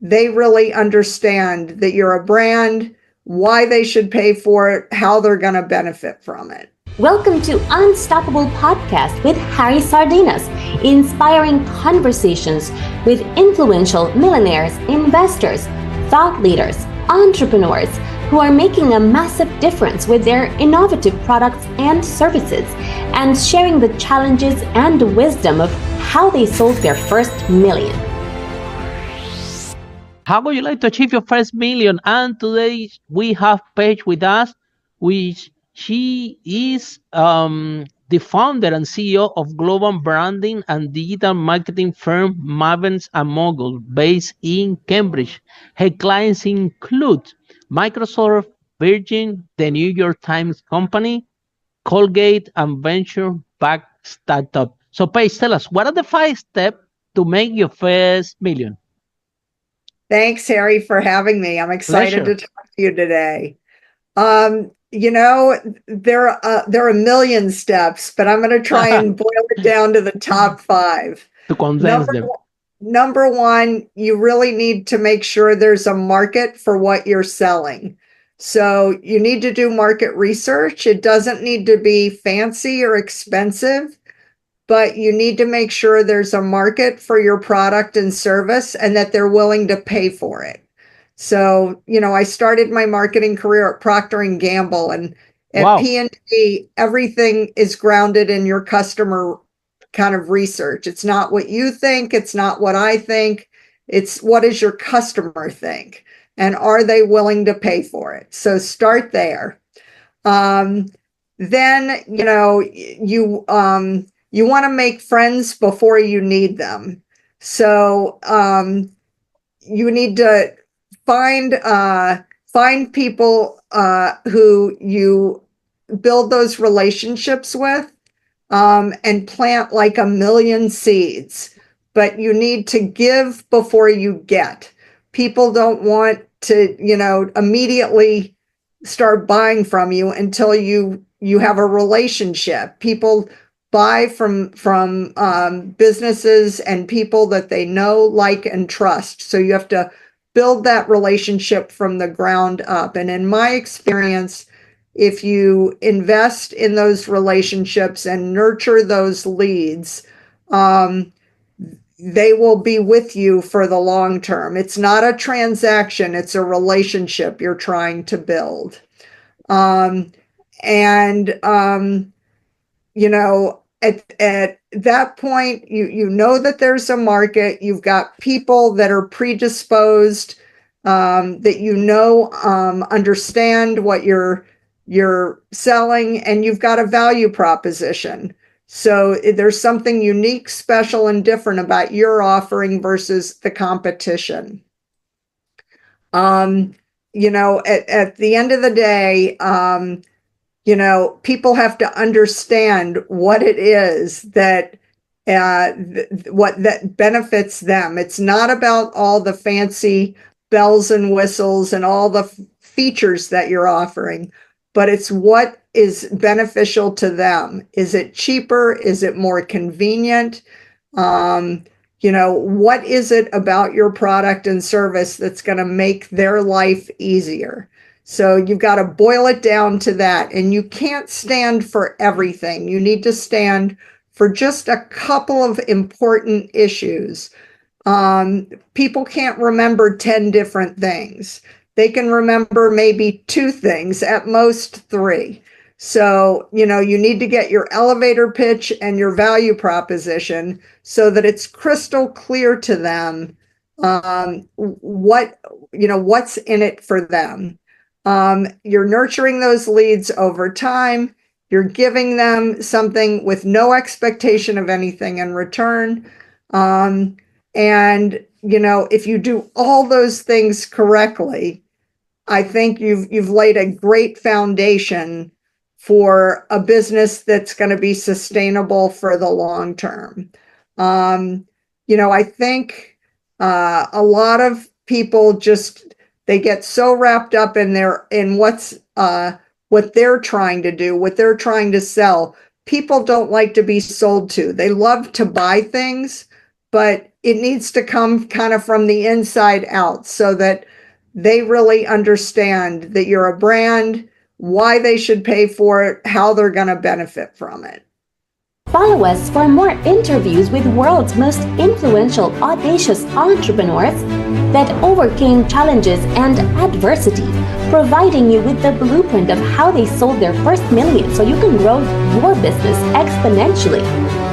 they really understand that you're a brand, why they should pay for it, how they're going to benefit from it. Welcome to Unstoppable Podcast with Harry Sardinas, inspiring conversations with influential millionaires, investors, thought leaders, entrepreneurs who are making a massive difference with their innovative products and services, and sharing the challenges and wisdom of how they sold their first million. How would you like to achieve your first million? And today we have Paige with us, which she is the founder and CEO of global branding and digital marketing firm Mavens Moguls, based in Cambridge. Her clients include Microsoft, Virgin, the New York Times Company, Colgate, and venture-backed startup. So Paige, tell us, what are the 5 steps to make your first million? Thanks, Harry, for having me. I'm excited Pleasure. to talk to you today. There are a million steps, but I'm going to try and boil it down to the top 5. To condense them. Number 1, you really need to make sure there's a market for what you're selling. So you need to do market research. It doesn't need to be fancy or expensive, but you need to make sure there's a market for your product and service and that they're willing to pay for it. So, I started my marketing career at Procter & Gamble, and at P&G, everything is grounded in your customer kind of research. It's not what you think. It's not what I think. It's what does your customer think? And are they willing to pay for it? So start there. Then, you want to make friends before you need them. So you need to find people who you build those relationships with, and plant like a million seeds. But you need to give before you get. People don't want to, immediately start buying from you until you have a relationship. People buy from businesses and people that they know, like, and trust. So you have to build that relationship from the ground up. And in my experience, if you invest in those relationships and nurture those leads, they will be with you for the long term. It's not a transaction, it's a relationship you're trying to build. At that point, you know that there's a market. You've got people that are predisposed, that understand what you're selling, and you've got a value proposition. So there's something unique, special, and different about your offering versus the competition. At the end of the day, people have to understand what it is that that benefits them. It's not about all the fancy bells and whistles and all the features that you're offering, but it's what is beneficial to them. Is it cheaper? Is it more convenient? What is it about your product and service that's going to make their life easier? So you've got to boil it down to that. And you can't stand for everything. You need to stand for just a couple of important issues. People can't remember 10 different things. They can remember maybe 2 things, at most 3. So, you need to get your elevator pitch and your value proposition so that it's crystal clear to them what's in it for them. You're nurturing those leads over time. You're giving them something with no expectation of anything in return. If you do all those things correctly, I think you've laid a great foundation for a business that's going to be sustainable for the long term. I think a lot of people they get so wrapped up in what they're trying to do, what they're trying to sell. People don't like to be sold to. They love to buy things, but it needs to come kind of from the inside out so that they really understand that you're a brand, why they should pay for it, how they're going to benefit from it. Follow us for more interviews with world's most influential, audacious entrepreneurs that overcame challenges and adversity, providing you with the blueprint of how they sold their first million so you can grow your business exponentially.